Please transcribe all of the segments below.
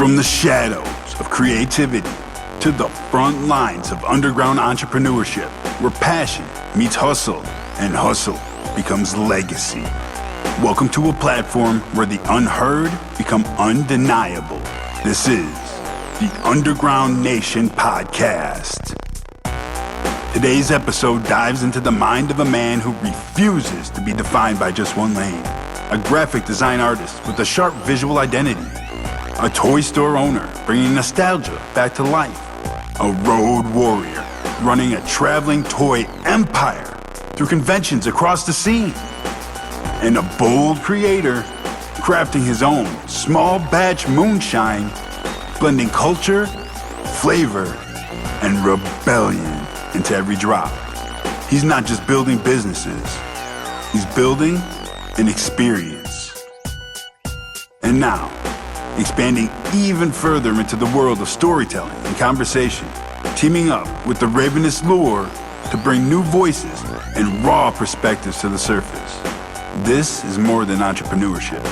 From the shadows of creativity to the front lines of underground entrepreneurship, where passion meets hustle and hustle becomes legacy. Welcome to a platform where the unheard become undeniable. This is the Underground Nation Podcast. Today's episode dives into the mind of a man who refuses to be defined by just one lane. A graphic design artist with a sharp visual identity. A toy store owner bringing nostalgia back to life. A road warrior running a traveling toy empire through conventions across the scene. And a bold creator crafting his own small batch moonshine, blending culture, flavor, and rebellion into every drop. He's not just building businesses, he's building an experience. And now, expanding even further into the world of storytelling and conversation, teaming up with the Ravenous Lore to bring new voices and raw perspectives to the surface. This is more than entrepreneurship.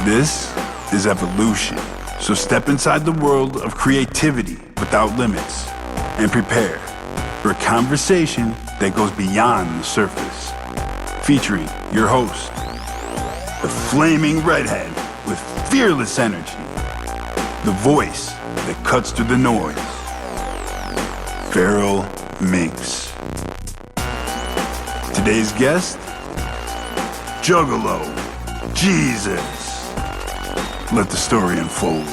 This is evolution. So step inside the world of creativity without limits and prepare for a conversation that goes beyond the surface. Featuring your host, the flaming redhead with fearless energy, the voice that cuts through the noise, Feral Minx. Today's guest, Juggalo Jesus. Let the story unfold.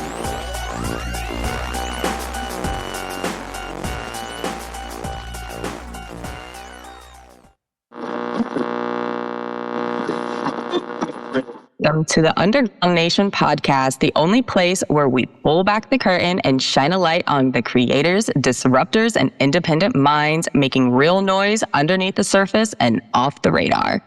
Welcome to the Underground Nation Podcast, the only place where we pull back the curtain and shine a light on the creators, disruptors, and independent minds making real noise underneath the surface and off the radar.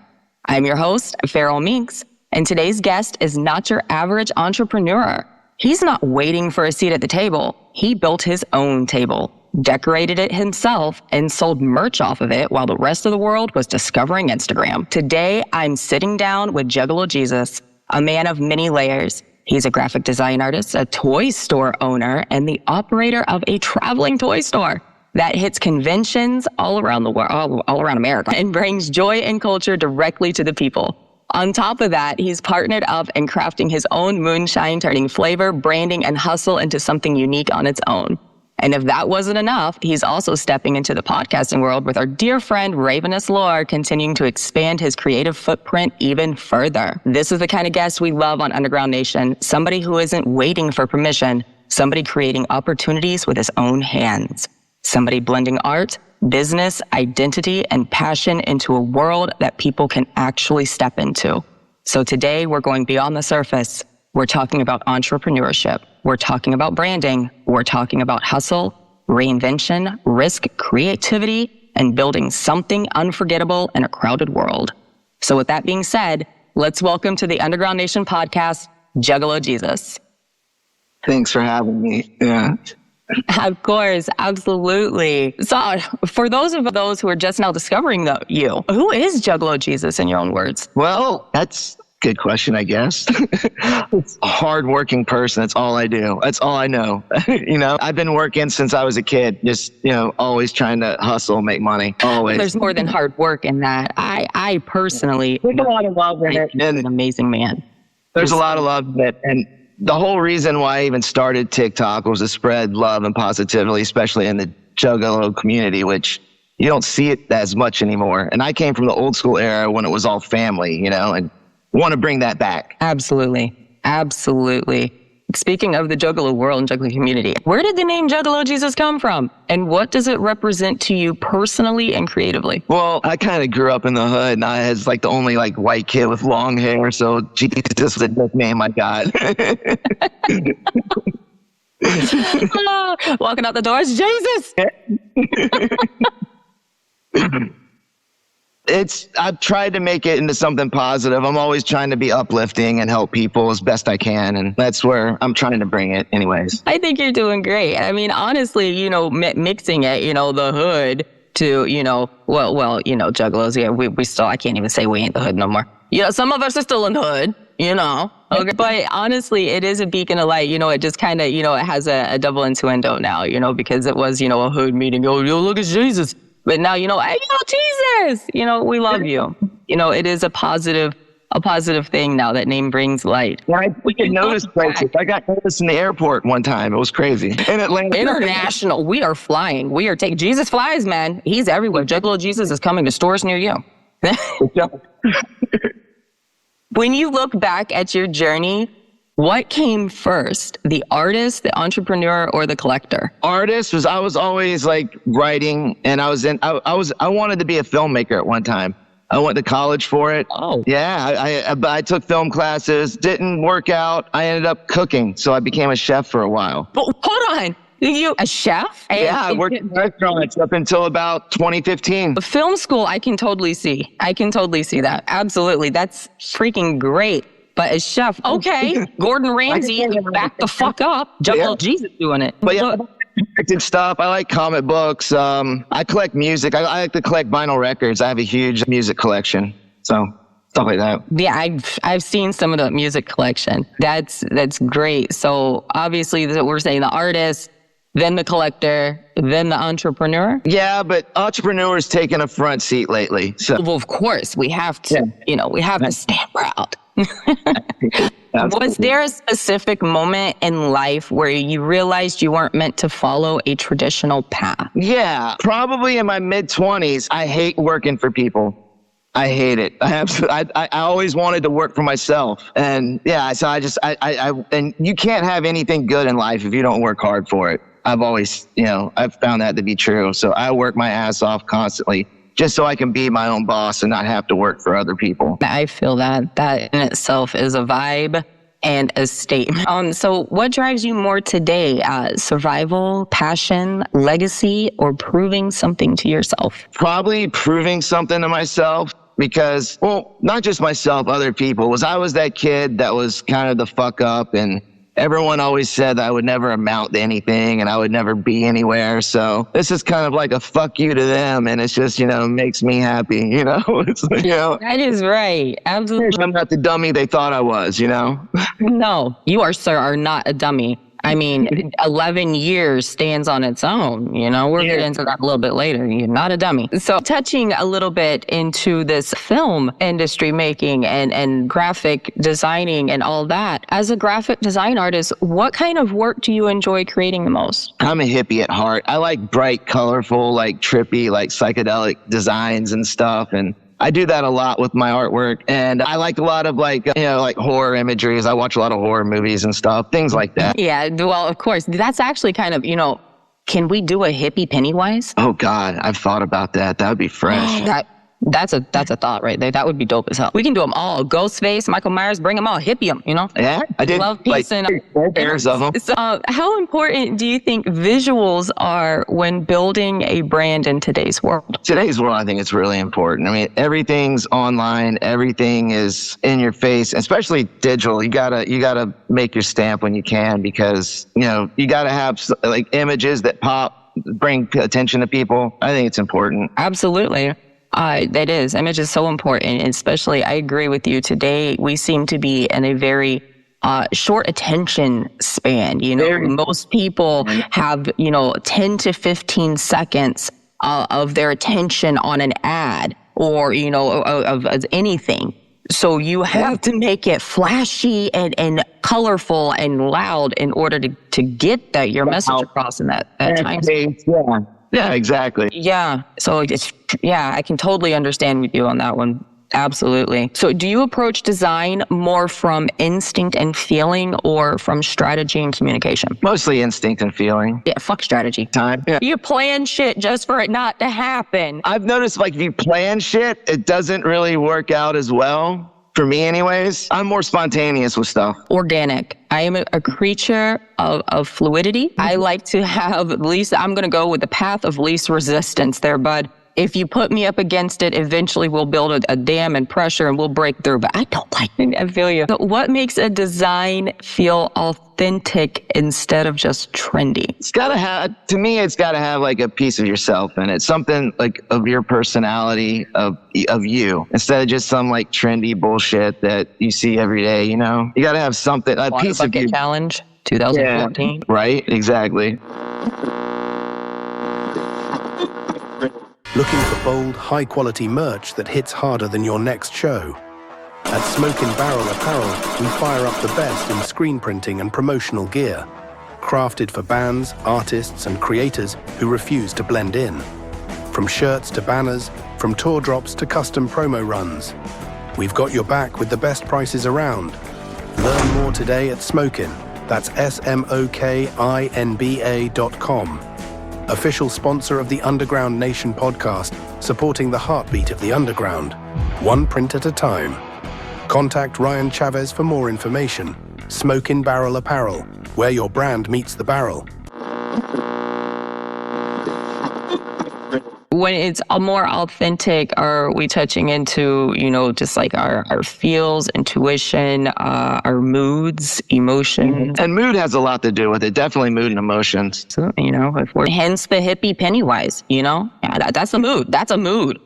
I'm your host, Feral Minx, and today's guest is not your average entrepreneur. He's not waiting for a seat at the table. He built his own table, decorated it himself, and sold merch off of it while the rest of the world was discovering Instagram. Today, I'm sitting down with Juggalo Jesus, a man of many layers. He's a graphic design artist, a toy store owner, and the operator of a traveling toy store that hits conventions all around the world, all around America, and brings joy and culture directly to the people. On top of that, he's partnered up in crafting his own moonshine, turning flavor, branding, and hustle into something unique on its own. And if that wasn't enough, he's also stepping into the podcasting world with our dear friend Ravenous Lore, continuing to expand his creative footprint even further. This is the kind of guest we love on Underground Nation, somebody who isn't waiting for permission, somebody creating opportunities with his own hands, somebody blending art, business, identity, and passion into a world that people can actually step into. So today we're going beyond the surface. We're talking about entrepreneurship. We're talking about branding. We're talking about hustle, reinvention, risk, creativity, and building something unforgettable in a crowded world. So with that being said, let's welcome to the Underground Nation Podcast, Juggalo Jesus. Thanks for having me. Yeah. Of course, absolutely. So for those who are just now discovering you, who is Juggalo Jesus in your own words? Well, that's good question, I guess. It's a hardworking person. That's all I do. That's all I know. I've been working since I was a kid, just, always trying to hustle, make money, always. There's more than hard work in that. I personally, there's a lot of love in it. He's an amazing man. There's a lot of love in it. And the whole reason why I even started TikTok was to spread love and positivity, especially in the Juggalo community, which you don't see it as much anymore. And I came from the old school era when it was all family, and want to bring that back. Absolutely. Absolutely. Speaking of the Juggalo world and Juggalo community, where did the name Juggalo Jesus come from? And what does it represent to you personally and creatively? Well, I kind of grew up in the hood, and I was the only white kid with long hair. So Jesus was the nickname I got. Walking out the doors, Jesus! I've tried to make it into something positive. I'm always trying to be uplifting and help people as best I can. And that's where I'm trying to bring it anyways. I think you're doing great. I mean, honestly, mixing it, the hood to, Juggalos. Yeah, we still, I can't even say we ain't the hood no more. Some of us are still in the hood, Okay. But honestly, it is a beacon of light. It just kind of, it has a double innuendo now, because it was, a hood meeting. Yo, look at Jesus. But now, hey, Jesus, we love you. It is a positive thing now. That name brings light. We can notice places. I got noticed in the airport one time. It was crazy. In Atlanta. International. We are flying. We are taking. Jesus flies, man. He's everywhere. Juggalo Jesus is coming to stores near you. When you look back at your journey, what came first? The artist, the entrepreneur, or the collector? Artist I was always like writing, and I wanted to be a filmmaker at one time. I went to college for it. Oh. Yeah, I took film classes, didn't work out. I ended up cooking, so I became a chef for a while. But hold on. You a chef? Yeah, I worked in restaurants up until about 2015. Film school, I can totally see. that. Absolutely. That's freaking great. But as chef, okay. Gordon Ramsay, back the fuck up. Juggalo Jesus doing it. But yeah, collected stuff. I like comic books. I collect music. I like to collect vinyl records. I have a huge music collection. So stuff like that. Yeah, I've seen some of the music collection. That's great. So obviously we're saying the artist, then the collector, then the entrepreneur. Yeah, but entrepreneur's taken a front seat lately. So well, of course we have to. We have to stand proud. Was there a specific moment in life where you realized you weren't meant to follow a traditional path? Yeah, probably in my mid-20s. I hate working for people. I hate it. I always wanted to work for myself. And yeah, so and you can't have anything good in life if you don't work hard for it. I've always, I've found that to be true. So I work my ass off constantly just so I can be my own boss and not have to work for other people. I feel that in itself is a vibe and a statement. So what drives you more today? Survival, passion, legacy, or proving something to yourself? Probably proving something to myself. Because, well, not just myself, other people. I was that kid that was kind of the fuck up, and everyone always said that I would never amount to anything and I would never be anywhere. So this is kind of like a fuck you to them, and it's just, makes me happy, It's, That is right. Absolutely. I'm not the dummy they thought I was, No, you are not a dummy. I mean, 11 years stands on its own. We'll get into that a little bit later. You're not a dummy. So touching a little bit into this film industry making and graphic designing and all that, as a graphic design artist, what kind of work do you enjoy creating the most? I'm a hippie at heart. I like bright, colorful, like trippy, like psychedelic designs and stuff. And I do that a lot with my artwork, and I like a lot of like horror imageries. I watch a lot of horror movies and stuff, things like that. Yeah, well, of course, that's actually kind of, can we do a hippie Pennywise? Oh God, I've thought about that. That would be fresh. That's a thought right there. That would be dope as hell. We can do them all. Ghostface, Michael Myers, bring them all. Hippie them, Yeah, I did. Love, peace, and pairs of them. So, how important do you think visuals are when building a brand in today's world? Today's world, I think it's really important. I mean, everything's online. Everything is in your face, especially digital. You gotta make your stamp when you can, because you gotta have like images that pop, bring attention to people. I think it's important. Absolutely. That is. Image is so important. Especially, I agree with you. Today, we seem to be in a very short attention span. Most people have, 10 to 15 seconds of their attention on an ad or, of anything. So you have to make it flashy and colorful and loud in order to get your message across in that time. Yeah, exactly. Yeah. So I can totally understand with you on that one. Absolutely. So do you approach design more from instinct and feeling or from strategy and communication? Mostly instinct and feeling. Yeah, fuck strategy. Time. Yeah. You plan shit just for it not to happen. I've noticed if you plan shit, it doesn't really work out as well. For me anyways, I'm more spontaneous with stuff. Organic. I am a creature of fluidity. I like to have I'm going to go with the path of least resistance there, bud. If you put me up against it, eventually we'll build a dam and pressure and we'll break through. But I don't like it. I feel you. But what makes a design feel authentic? authentic instead of just trendy? It's got to have, to me, it's got to have like a piece of yourself in it, something like of your personality, of you, instead of just some like trendy bullshit that you see every day, you know? You got to have something, a piece of you. Challenge 2014. Yeah, right, exactly. Looking for bold, high-quality merch that hits harder than your next show? At Smoke and Barrel Apparel, we fire up the best in screen printing and promotional gear, crafted for bands, artists, and creators who refuse to blend in. From shirts to banners, from tour drops to custom promo runs, we've got your back with the best prices around. Learn more today at Smokin'. That's SMOKINBA.com. Official sponsor of the Underground Nation podcast, supporting the heartbeat of the underground, one print at a time. Contact Ryan Chavez for more information. Smoke in Barrel Apparel, where your brand meets the barrel. When it's a more authentic, are we touching into, you know, just like our feels, intuition, our moods, emotions? And mood has a lot to do with it. Definitely mood and emotions. So, you know, hence the hippie Pennywise, you know? Yeah, that's a mood. That's a mood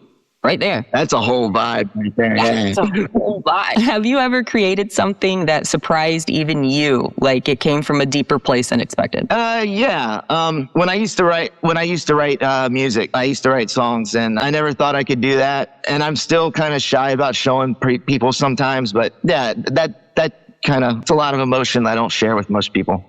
right there. That's a whole vibe right there. That's a whole vibe. Have you ever created something that surprised even you? Like it came from a deeper place than expected? Yeah. When I used to write music, I used to write songs, and I never thought I could do that. And I'm still kind of shy about showing people sometimes, but yeah, that kind of, it's a lot of emotion that I don't share with most people.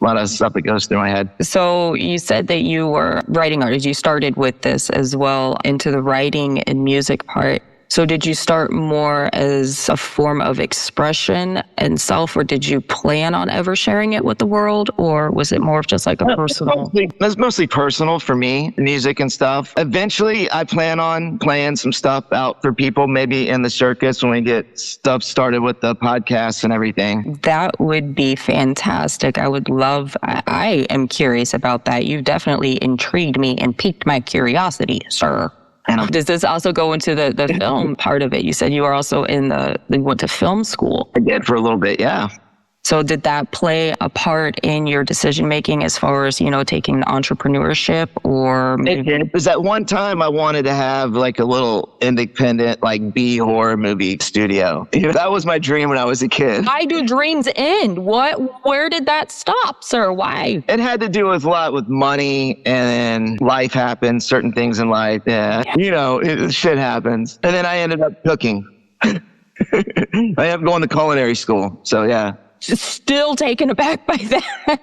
A lot of stuff that goes through my head. So you said that you were writing artist. You started with this as well into the writing and music part. So did you start more as a form of expression and self, or did you plan on ever sharing it with the world, or was it more of just like a personal? That's mostly personal for me, music and stuff. Eventually, I plan on playing some stuff out for people, maybe in the circus when we get stuff started with the podcast and everything. That would be fantastic. I would love, I am curious about that. You definitely intrigued me and piqued my curiosity, sir. Does this also go into the film part of it? You said you were also you went to film school. I did for a little bit, yeah. So did that play a part in your decision making as far as, you know, taking entrepreneurship or? It did. Because at one time I wanted to have like a little independent, like B horror movie studio. That was my dream when I was a kid. Why do dreams end? Where did that stop, sir? Why? It had to do with a lot with money, and then life happens, certain things in life. Yeah. You know, shit happens. And then I ended up cooking. I ended up going to culinary school. So yeah. Still taken aback by that.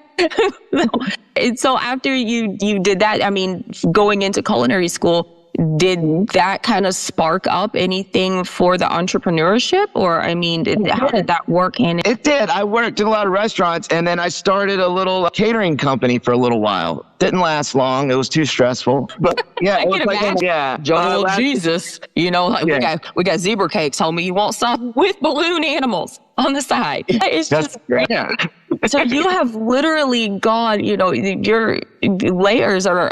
And so after you did that, I mean, going into culinary school, did that kind of spark up anything for the entrepreneurship? Or, I mean, how did that work? It did. I worked in a lot of restaurants, and then I started a little catering company for a little while. Didn't last long. It was too stressful. But yeah, it was like, yeah. Juggalo Jesus, you know, like we got zebra cakes, homie. You want some with balloon animals on the side? It's just great. Yeah. So you have literally gone, you know, your layers are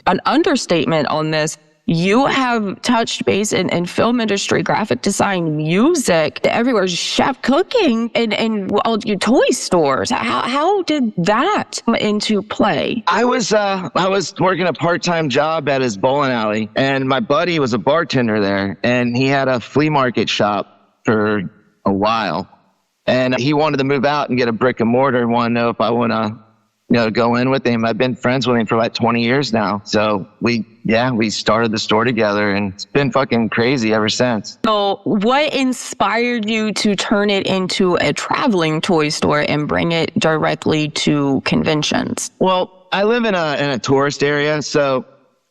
an understatement on this. You have touched base in film industry, graphic design, music, everywhere, chef, cooking, and all your toy stores. How did that come into play? I was working a part-time job at his bowling alley, and my buddy was a bartender there, and he had a flea market shop for a while, and he wanted to move out and get a brick and mortar and wanted to know if I want to, you know, go in with him. I've been friends with him for like 20 years now. So we started the store together, and it's been fucking crazy ever since. So what inspired you to turn it into a traveling toy store and bring it directly to conventions? Well, I live in a tourist area. So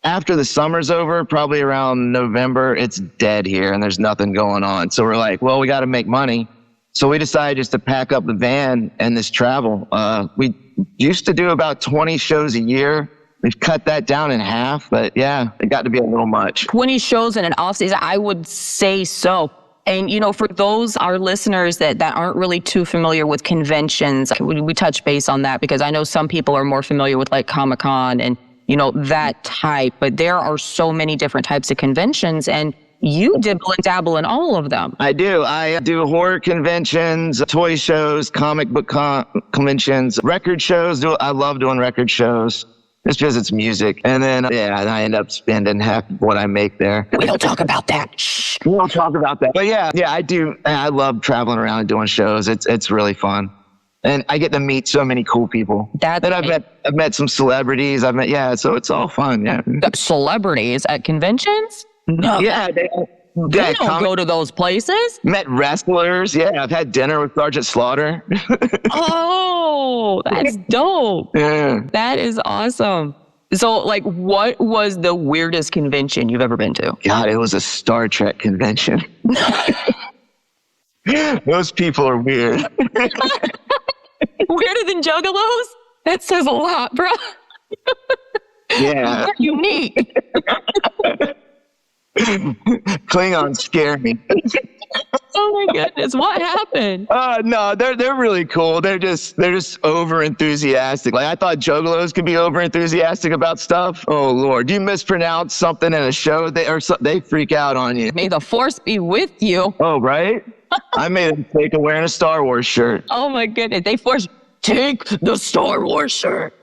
after the summer's over, probably around November, it's dead here and there's nothing going on. So we're like, well, we got to make money. So we decided just to pack up the van and this travel. We used to do about 20 shows a year. We've cut that down in half, but yeah, it got to be a little much. 20 shows in an off season, I would say so. And, you know, for those, our listeners that aren't really too familiar with conventions, we touch base on that because I know some people are more familiar with like Comic-Con and, you know, that type, but there are so many different types of conventions. And you dibble and dabble in all of them. I do. I do horror conventions, toy shows, comic book conventions, record shows. I love doing record shows. It's because it's music. And then, I end up spending half of what I make there. We don't talk about that. Shh. We don't talk about that. But yeah, I do. I love traveling around and doing shows. It's really fun. And I get to meet so many cool people. I've met some celebrities. So it's all fun. Yeah. Celebrities at conventions? No. Yeah. They don't go to those places. Met wrestlers. Yeah. I've had dinner with Sergeant Slaughter. Oh, that's dope. Yeah. That is awesome. So, like, what was the weirdest convention you've ever been to? God, it was a Star Trek convention. Those people are weird. Weirder than Juggalos? That says a lot, bro. Yeah. You're unique. Klingons scare me. Oh my goodness, what happened? No, they're really cool. They're just over enthusiastic. Like I thought Juggalos could be over enthusiastic about stuff. Oh Lord, you mispronounce something in a show, they freak out on you. May the force be with you. Oh, right? I made a mistake of wearing a Star Wars shirt. Oh my goodness, they force take the Star Wars shirt.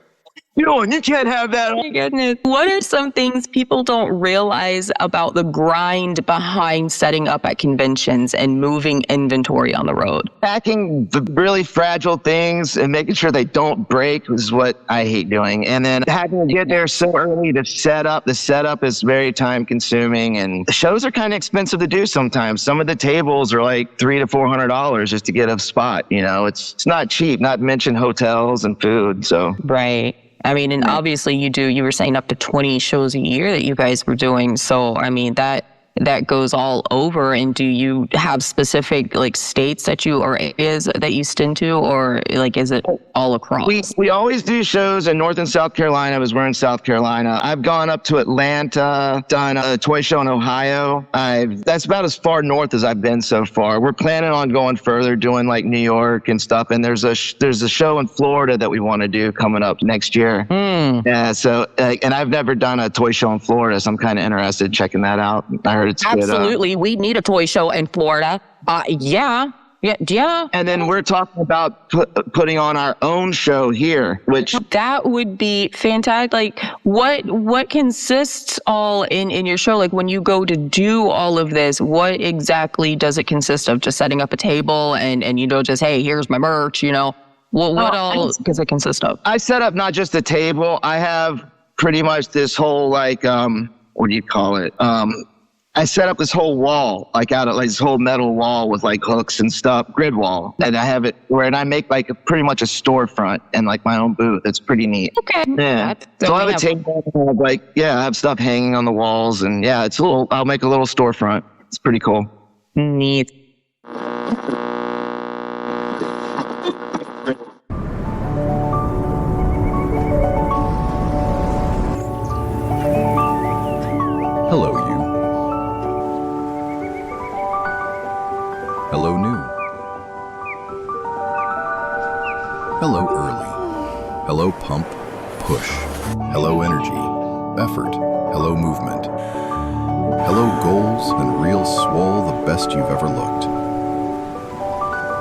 You can't have that. Oh my goodness. What are some things people don't realize about the grind behind setting up at conventions and moving inventory on the road? Packing the really fragile things and making sure they don't break is what I hate doing. And then having to get there so early to set up. The setup is very time consuming and the shows are kind of expensive to do sometimes. Some of the tables are like $300 to $400 just to get a spot. It's not cheap, not to mention hotels and food. So. Right. I mean, and obviously you were saying up to 20 shows a year that you guys were doing. So, I mean, that goes all over. And do you have specific like states that you or areas that you stint to, or like is it all across? We always do shows in North and South Carolina. We're in South Carolina. I've gone up to Atlanta, done a toy show in Ohio. That's about as far north as I've been so far. We're planning on going further, doing like New York and stuff. And there's a show in Florida that we want to do coming up next year. Yeah. So, and I've never done a toy show in Florida, so I'm kind of interested in checking that out. I heard it's absolutely. We need a toy show in Florida. Yeah. And then we're talking about putting on our own show here, which that would be fantastic. Like, what consists all in your show? Like, when you go to do all of this, what exactly does it consist of? Just setting up a table and just, hey, here's my merch. What all does it consist of? I set up not just a table. I have pretty much this whole what do you call it? I set up this whole wall, this whole metal wall with like hooks and stuff, grid wall. And I have it and I make pretty much a storefront and like my own booth. It's pretty neat. Okay. Yeah. So I have a table, I have stuff hanging on the walls and I'll make a little storefront. It's pretty cool. Neat. Hello, you. Hello, new. Hello, early. Hello, pump, push. Hello, energy, effort. Hello, movement. Hello, goals and real swole the best you've ever looked.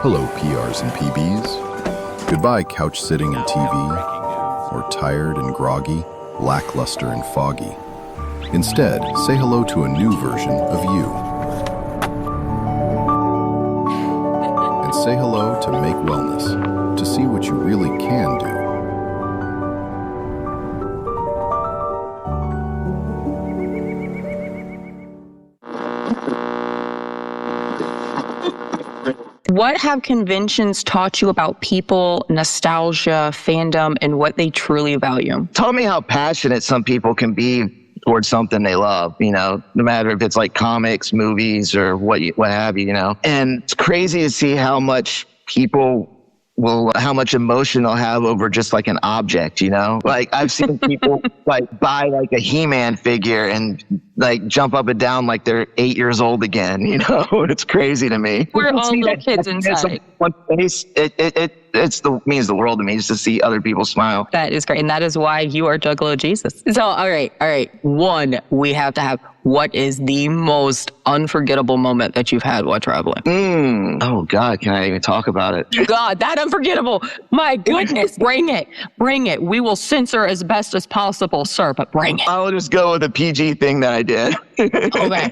Hello, PRs and PBs. Goodbye, couch sitting and TV, or tired and groggy, lackluster and foggy. Instead, say hello to a new version of you. And say hello to Make Wellness, to see what you really can do. What have conventions taught you about people, nostalgia, fandom, and what they truly value? Taught me how passionate some people can be towards something they love, no matter if it's like comics, movies, or what have you, And it's crazy to see how much how much emotion they'll have over just like an object, Like I've seen people like buy like a He-Man figure and like jump up and down like they're 8 years old again. You know, it's crazy to me. We're all little kids inside. It means the world to me just to see other people smile. That is great. And that is why you are Juggalo Jesus. So, all right. One, we have to have, what is the most unforgettable moment that you've had while traveling? Oh, God, can I even talk about it? God, that unforgettable. My goodness, bring it. We will censor as best as possible, sir, but bring it. I'll just go with the PG thing that I did. Okay.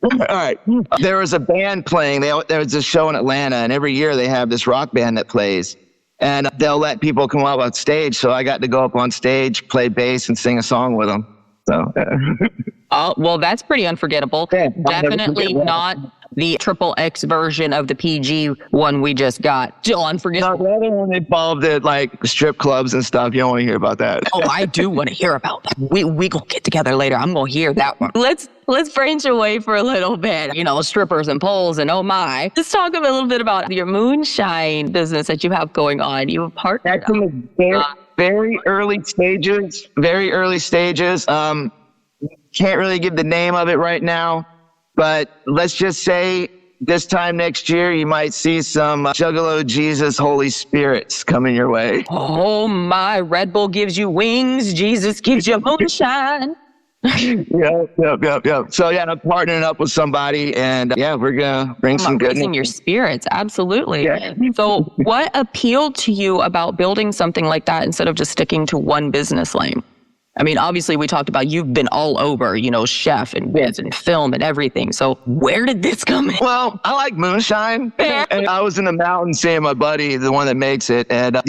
All right. There was a band playing. There was a show in Atlanta, and every year they have this rock band that plays. And they'll let people come up on stage. So I got to go up on stage, play bass, and sing a song with them. So, Oh, well, that's pretty unforgettable. Yeah, Definitely not the XXX version of the PG one we just got. Still unforgettable. the other one involved at like strip clubs and stuff. You don't want to hear about that. Oh, I do want to hear about that. We gonna get together later. I'm gonna hear that one. Let's branch away for a little bit. You know, strippers and poles and oh my. Let's talk a little bit about your Moonshine business that you have going on. You have partnered. That's in the very early stages. Can't really give the name of it right now, but let's just say this time next year, you might see some Juggalo Jesus Holy Spirits coming your way. Oh my, Red Bull gives you wings, Jesus gives you moonshine. Yep. So yeah, I'm partnering up with somebody, and yeah, we're gonna bring some good. Raising your spirits, absolutely. Yeah. So, what appealed to you about building something like that instead of just sticking to one business lane? I mean, obviously, we talked about you've been all over, you know, chef and biz and film and everything. So where did this come in? Well, I like Moonshine. And I was in the mountains seeing my buddy, the one that makes it. And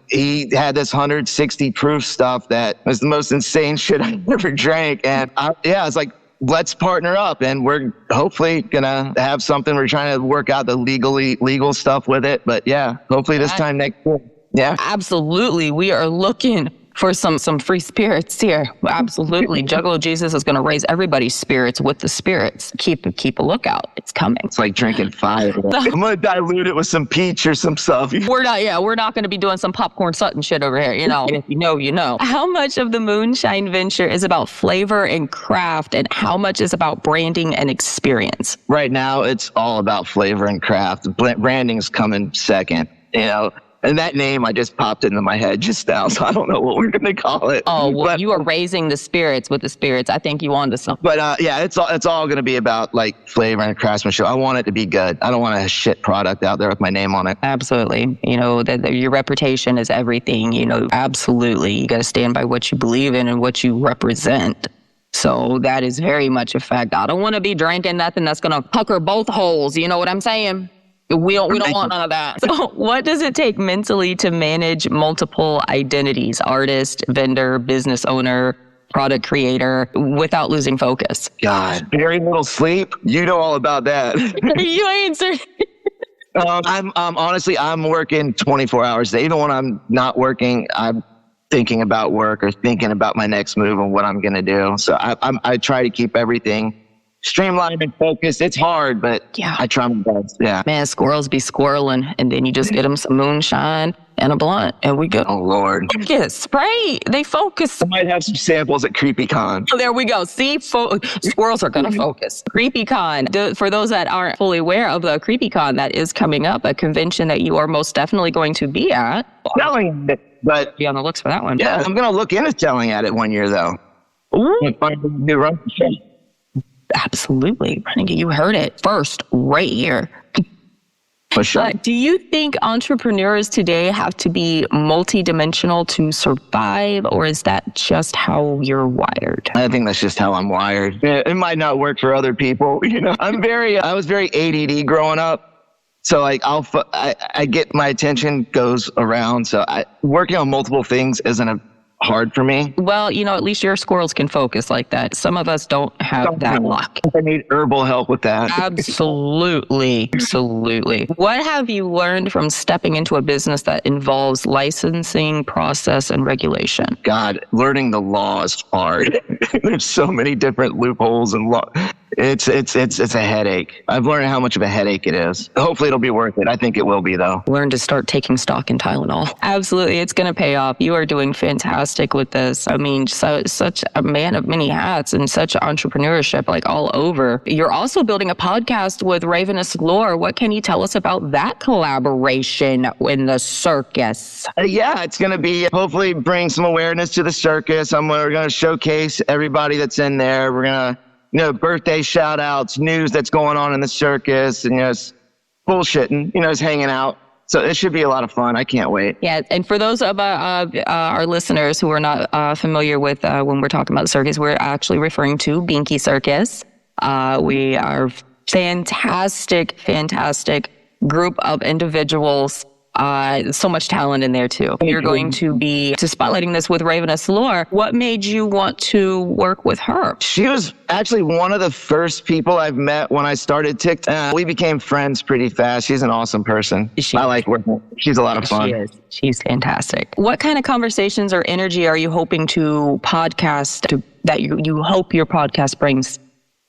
he had this 160 proof stuff that was the most insane shit I ever drank. And I was like, let's partner up. And we're hopefully going to have something. We're trying to work out the legal stuff with it. But yeah, hopefully this time next year. Yeah. Absolutely. We are looking for some free spirits here. Absolutely. Juggalo Jesus is going to raise everybody's spirits with the spirits. Keep a lookout. It's coming. It's like drinking fire. I'm going to dilute it with some peach or some stuff. We're not going to be doing some popcorn Sutton shit over here. You know, if you know, you know. How much of the Moonshine venture is about flavor and craft, and how much is about branding and experience? Right now, it's all about flavor and craft. Branding's coming second, you know. And that name I just popped into my head just now, so I don't know what we're going to call it. Oh, well, but you are raising the spirits with the spirits. I think you on to something. But it's all going to be about like flavor and craftsmanship. I want it to be good. I don't want a shit product out there with my name on it. Absolutely. You know, that your reputation is everything. You know, absolutely. You got to stand by what you believe in and what you represent. So that is very much a fact. I don't want to be drinking nothing that's going to pucker both holes. You know what I'm saying? We don't want none of that. So what does it take mentally to manage multiple identities, artist, vendor, business owner, product creator, without losing focus? God, very little sleep. You know all about that. You answered. I'm working 24 hours a day. Even when I'm not working, I'm thinking about work or thinking about my next move and what I'm going to do. So I try to keep everything streamlined and focused. It's hard, but yeah, I try my best. Yeah. Man, squirrels be squirreling, and then you just get them some moonshine and a blunt, and we go. Oh, Lord. Get spray. They focus. I might have some samples at CreepyCon. Oh, there we go. See, squirrels are going to focus. CreepyCon, for those that aren't fully aware of the CreepyCon that is coming up, a convention that you are most definitely going to be at. Selling it, but be on the looks for that one. Yeah, I'm going to look into selling at it one year, though. Ooh. Find a new run. Absolutely. You heard it first right here. For sure. Do you think entrepreneurs today have to be multidimensional to survive, or is that just how you're wired? I think that's just how I'm wired. It might not work for other people. You know, I was very ADD growing up. So like I get my attention goes around. So working on multiple things isn't hard for me. Well, you know, at least your squirrels can focus like that. Some of us don't have that luck. I need herbal help with that. Absolutely. What have you learned from stepping into a business that involves licensing, process, and regulation? God, learning the law is hard. There's so many different loopholes and law. It's a headache. I've learned how much of a headache it is. Hopefully it'll be worth it. I think it will be, though. Learn to start taking stock in Tylenol. Absolutely. It's going to pay off. You are doing fantastic with this. I mean, such a man of many hats and such entrepreneurship, like all over. You're also building a podcast with Ravenous Lore. What can you tell us about that collaboration in the circus? Yeah, it's going to be hopefully bring some awareness to the circus. We're going to showcase everybody that's in there. We're going to, birthday shout outs, news that's going on in the circus, and, just bullshitting, just hanging out. So it should be a lot of fun. I can't wait. Yeah, and for those of our listeners who are not familiar with when we're talking about the circus, we're actually referring to Binky Circus. We are fantastic group of individuals. So much talent in there too. You're going to be spotlighting this with Ravenous Lore. What made you want to work with her? She was actually one of the first people I've met when I started TikTok. We became friends pretty fast. She's an awesome person. I like working. She's a lot of fun. She is. She's fantastic. What kind of conversations or energy are you hoping to podcast that you hope your podcast brings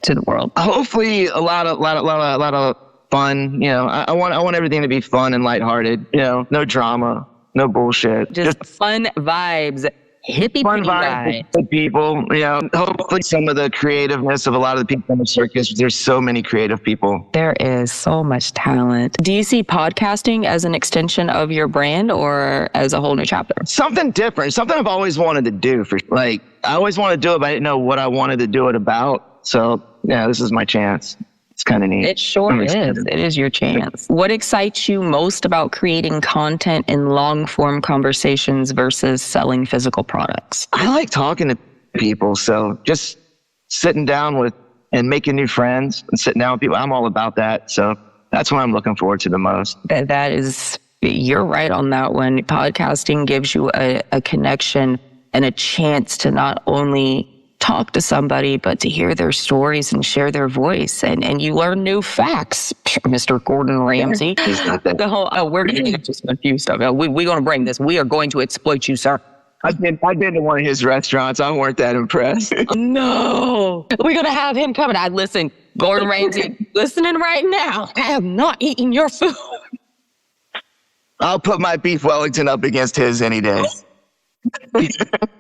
to the world? Hopefully a lot of fun. I want everything to be fun and lighthearted. No drama, no bullshit. Just fun vibes, hippie fun vibes with people. Hopefully some of the creativeness of a lot of the people in the circus. There's so many creative people. There is so much talent. Do you see podcasting as an extension of your brand or as a whole new chapter? Something different. Something I've always wanted to do. I always wanted to do it, but I didn't know what I wanted to do it about. So yeah, this is my chance. It's kind of neat. It sure is. It is your chance. What excites you most about creating content in long-form conversations versus selling physical products? I like talking to people. So just sitting down with and making new friends and sitting down with people, I'm all about that. So that's what I'm looking forward to the most. That is, you're right on that one. Podcasting gives you a connection and a chance to not only talk to somebody, but to hear their stories and share their voice. And you learn new facts, Mr. Gordon Ramsay. He's not that. We're going to just a few stuff. We're going to bring this. We are going to exploit you, sir. I've been to one of his restaurants. I weren't that impressed. No. We're going to have him coming. Listen, Gordon Ramsay, listening right now. I have not eaten your food. I'll put my beef Wellington up against his any day.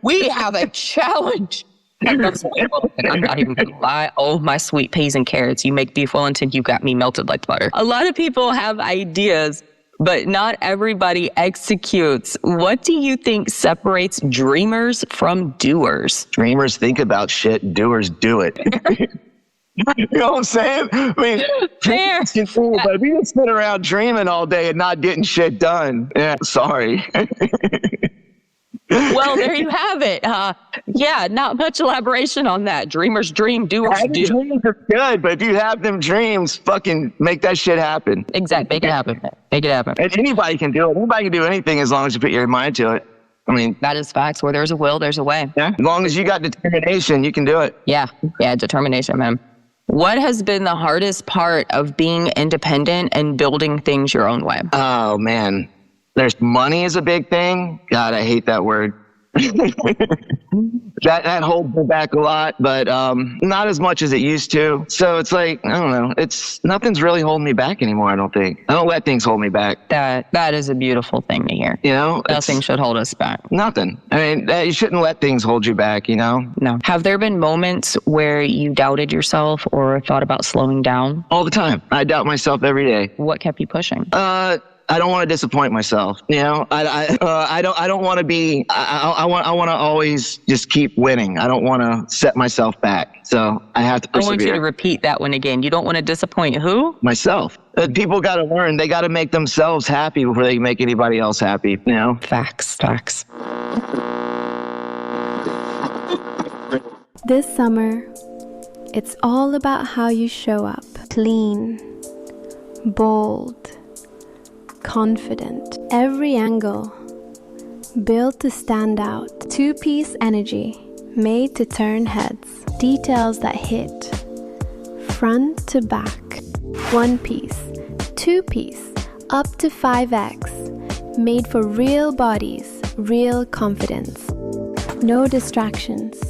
We have a challenge. I'm not even going to lie. Oh, my sweet peas and carrots. You make beef Wellington, you got me melted like butter. A lot of people have ideas, but not everybody executes. What do you think separates dreamers from doers? Dreamers think about shit, doers do it. You know what I'm saying? I mean, dreamers can fool, but if you just sit around dreaming all day and not getting shit done, sorry. Well, there you have it. Yeah, not much elaboration on that. Dreamers dream, doers do. Dreams are good, but if you have them dreams, fucking make that shit happen. Exactly. Make it happen. Make it happen. And anybody can do it. Anybody can do anything as long as you put your mind to it. I mean, that is facts. Where there's a will, there's a way. Yeah. As long as you got determination, you can do it. Yeah. Yeah. Determination, man. What has been the hardest part of being independent and building things your own way? Oh, man. There's money is a big thing. God, I hate that word. that holds me back a lot, but not as much as it used to. So it's like, I don't know. Nothing's really holding me back anymore, I don't think. I don't let things hold me back. That is a beautiful thing to hear. Nothing should hold us back. Nothing. I mean, you shouldn't let things hold you back, No. Have there been moments where you doubted yourself or thought about slowing down? All the time. I doubt myself every day. What kept you pushing? I don't want to disappoint myself. I don't want to be. I want to always just keep winning. I don't want to set myself back. So I have to persevere. I want you to repeat that one again. You don't want to disappoint who? Myself. People got to learn. They got to make themselves happy before they can make anybody else happy. Facts. This summer, it's all about how you show up. Clean, bold, confident, every angle, built to stand out. Two-piece energy, made to turn heads. Details that hit, front to back. One piece, two-piece, up to 5X. Made for real bodies, real confidence. No distractions,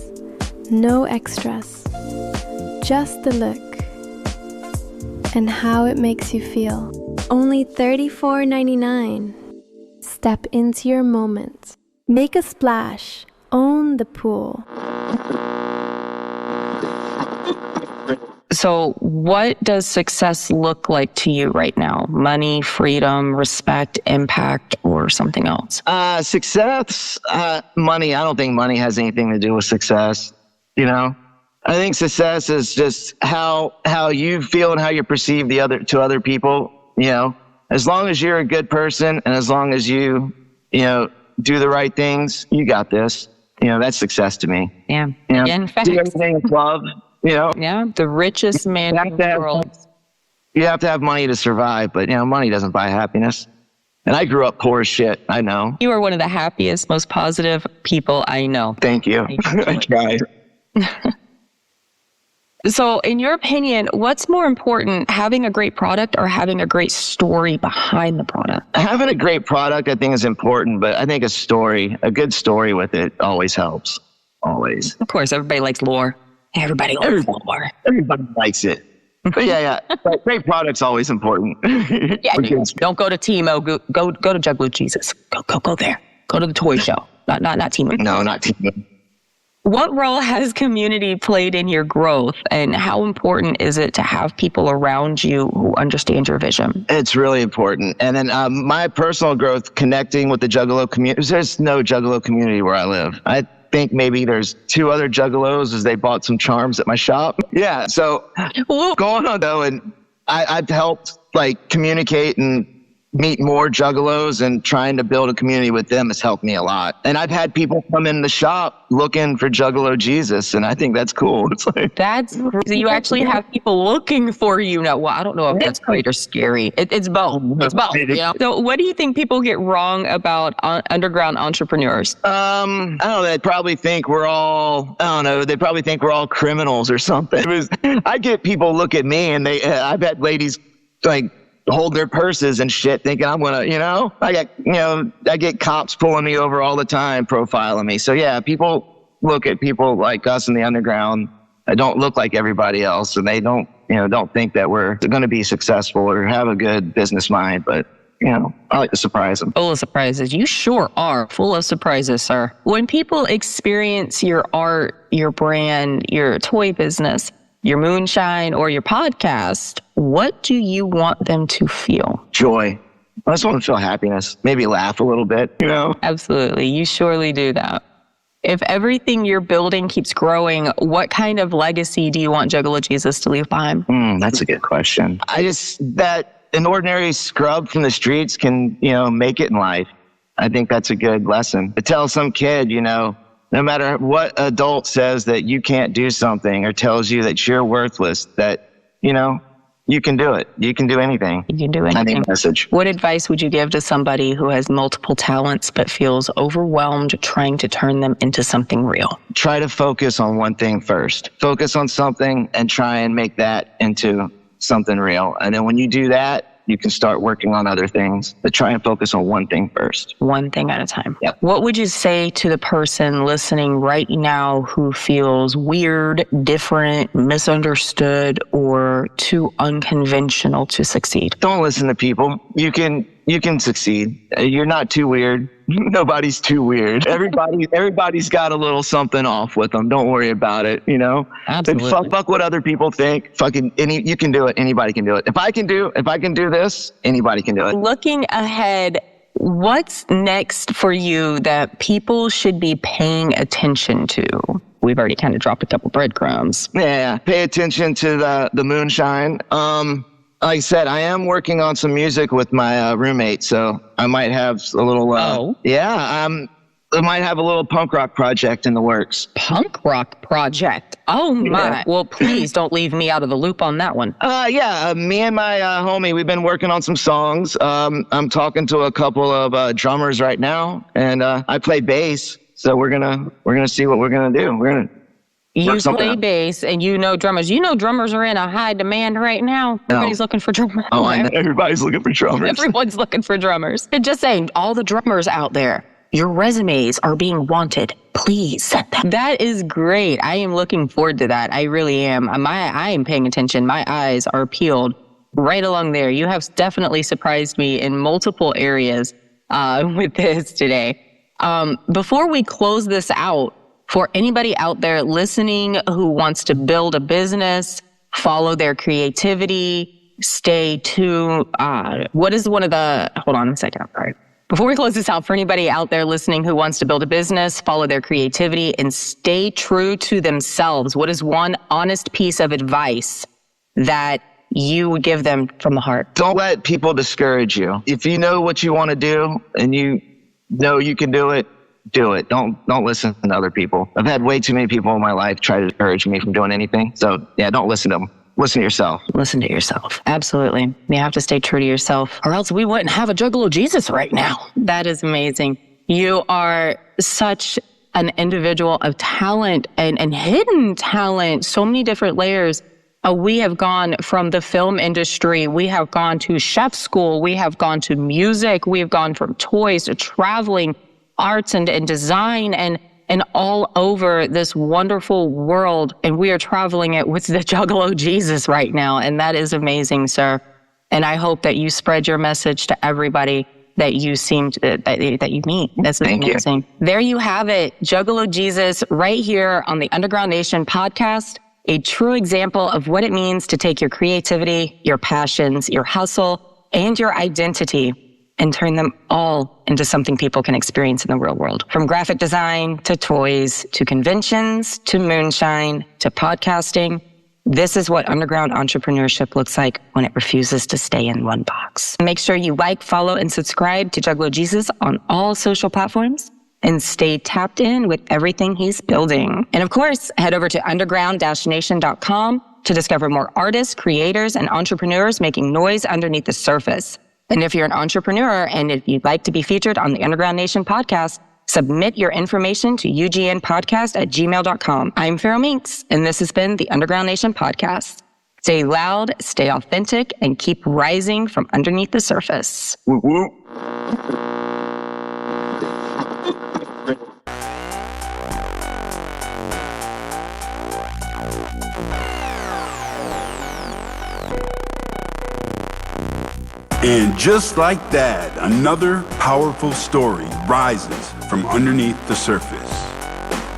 no extras. Just the look and how it makes you feel. Only $34.99. Step into your moment. Make a splash. Own the pool. So what does success look like to you right now? Money, freedom, respect, impact, or something else? Success, money. I don't think money has anything to do with success. You know, I think success is just how you feel and how you perceive to other people. You know, as long as you're a good person and as long as you do the right things, you got this. You know, that's success to me. Yeah. You know, In fact, do everything with love. You know, yeah, the richest man in the world. You have to have money to survive, but money doesn't buy happiness. And I grew up poor as shit. I know. You are one of the happiest, most positive people I know. Thank you. I try. So in your opinion, what's more important, having a great product or having a great story behind the product? Having a great product, I think, is important, but I think a good story with it always helps. Always. Of course, everybody likes lore. Everybody likes lore. Everybody likes it. But yeah. But great product's always important. Yeah. Don't go to Timo. Go to Juggalo Jesus. Go there. Go to the toy show. Not Timo. No, not Timo. What role has community played in your growth, and how important is it to have people around you who understand your vision? It's really important. And then my personal growth, connecting with the Juggalo community. There's no Juggalo community where I live. I think maybe there's 2 other Juggalos as they bought some charms at my shop. Yeah. So going on though, and I've helped communicate and meet more Juggalos, and trying to build a community with them has helped me a lot. And I've had people come in the shop looking for Juggalo Jesus, and I think that's cool. It's that's crazy. You actually have people looking for you now. Well, I don't know if that's great or scary. It's both. It's both. So what do you think people get wrong about underground entrepreneurs? I don't know. They probably think we're all, they probably think we're all criminals or something. I get people look at me, and I've had ladies hold their purses and shit, thinking I'm gonna, I get cops pulling me over all the time, profiling me. So yeah, people look at people like us in the underground that don't look like everybody else, and they don't think that we're going to be successful or have a good business mind. But I like to surprise them. Full of surprises. You sure are full of surprises, sir. When people experience your art, your brand, your toy business, your Moonshine, or your podcast, what do you want them to feel? Joy. I just want to feel happiness. Maybe laugh a little bit, Absolutely. You surely do that. If everything you're building keeps growing, what kind of legacy do you want Juggalo Jesus to leave behind? That's a good question. That an ordinary scrub from the streets can, make it in life. I think that's a good lesson. To tell some kid, no matter what adult says that you can't do something or tells you that you're worthless, that, you can do it. You can do anything. You can do anything. Message. What advice would you give to somebody who has multiple talents but feels overwhelmed trying to turn them into something real? Try to focus on one thing first. Focus on something and try and make that into something real. And then when you do that, you can start working on other things, but try and focus on one thing first. One thing at a time. Yep. What would you say to the person listening right now who feels weird, different, misunderstood, or too unconventional to succeed? Don't listen to people. You can succeed. You're not too weird. Nobody's too weird. Everybody's got a little something off with them. Don't worry about it. Absolutely. Fuck what other people think. You can do it. Anybody can do it. If I can do this, anybody can do it. Looking ahead, what's next for you that people should be paying attention to? We've already kind of dropped a couple breadcrumbs. Yeah. Pay attention to the Moonshine. Like I said, I am working on some music with my roommate, so I might have a little. I might have a little punk rock project in the works. Punk rock project? Oh my! Yeah. Well, please don't leave me out of the loop on that one. Me and my homie, we've been working on some songs. I'm talking to a couple of drummers right now, and I play bass, so we're gonna see what we're gonna do. You play bass and drummers. Drummers are in a high demand right now. Everybody's looking for drummers. Oh, I know. Everybody's looking for drummers. Everyone's looking for drummers. And just saying, all the drummers out there, Your resumes are being wanted. Please send them. That is great. I am looking forward to that. I really am. I am paying attention. My eyes are peeled right along there. You have definitely surprised me in multiple areas with this today. Before we close this out, for anybody out there listening who wants to build a business, follow their creativity, stay tuned. What is one of the, hold on a second, I'm sorry. Before we close this out, for anybody out there listening who wants to build a business, follow their creativity and stay true to themselves, what is one honest piece of advice that you would give them from the heart? Don't let people discourage you. If you know what you want to do and you know you can do it, do it. Don't listen to other people. I've had way too many people in my life try to discourage me from doing anything. So yeah, don't listen to them. Listen to yourself. Listen to yourself. Absolutely. You have to stay true to yourself, or else we wouldn't have a Juggalo Jesus right now. That is amazing. You are such an individual of talent and hidden talent, so many different layers. We have gone from the film industry. We have gone to chef school. We have gone to music. We have gone from toys to traveling, arts and design and all over this wonderful world. And we are traveling it with the Juggalo Jesus right now. And that is amazing, sir. And I hope that you spread your message to everybody that you seem to, that you meet. That's amazing. There you have it. Juggalo Jesus right here on the Underground Nation podcast. A true example of what it means to take your creativity, your passions, your hustle, and your identity and turn them all into something people can experience in the real world. From graphic design to toys to conventions to moonshine to podcasting, this is what underground entrepreneurship looks like when it refuses to stay in one box. Make sure you like, follow, and subscribe to Juggalo Jesus on all social platforms and stay tapped in with everything he's building. And of course, head over to underground-nation.com to discover more artists, creators, and entrepreneurs making noise underneath the surface. And if you're an entrepreneur and if you'd like to be featured on the Underground Nation podcast, submit your information to ugnpodcast@gmail.com. I'm Feral Minx, and this has been the Underground Nation podcast. Stay loud, stay authentic, and keep rising from underneath the surface. Woo woo. And just like that, another powerful story rises from underneath the surface.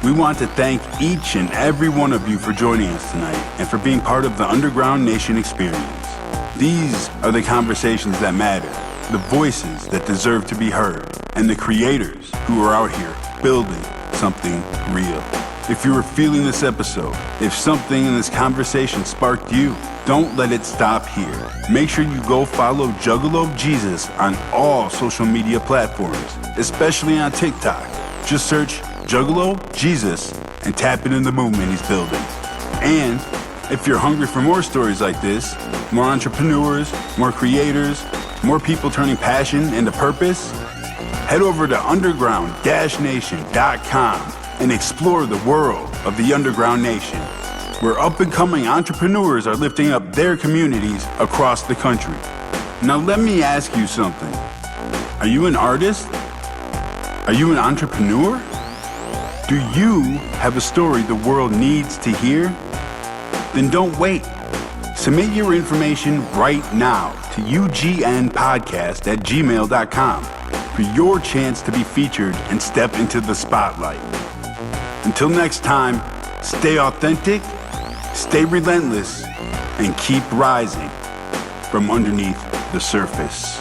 We want to thank each and every one of you for joining us tonight and for being part of the Underground Nation experience. These are the conversations that matter, the voices that deserve to be heard, and the creators who are out here building something real. If you were feeling this episode, if something in this conversation sparked you, don't let it stop here. Make sure you go follow Juggalo Jesus on all social media platforms, especially on TikTok. Just search Juggalo Jesus and tap into the movement he's building. And if you're hungry for more stories like this, more entrepreneurs, more creators, more people turning passion into purpose, head over to underground-nation.com and explore the world of the Underground Nation, where up-and-coming entrepreneurs are lifting up their communities across the country. Now let me ask you something. Are you an artist? Are you an entrepreneur? Do you have a story the world needs to hear? Then don't wait. Submit your information right now to ugnpodcast@gmail.com for your chance to be featured and step into the spotlight. Until next time, stay authentic, stay relentless, and keep rising from underneath the surface.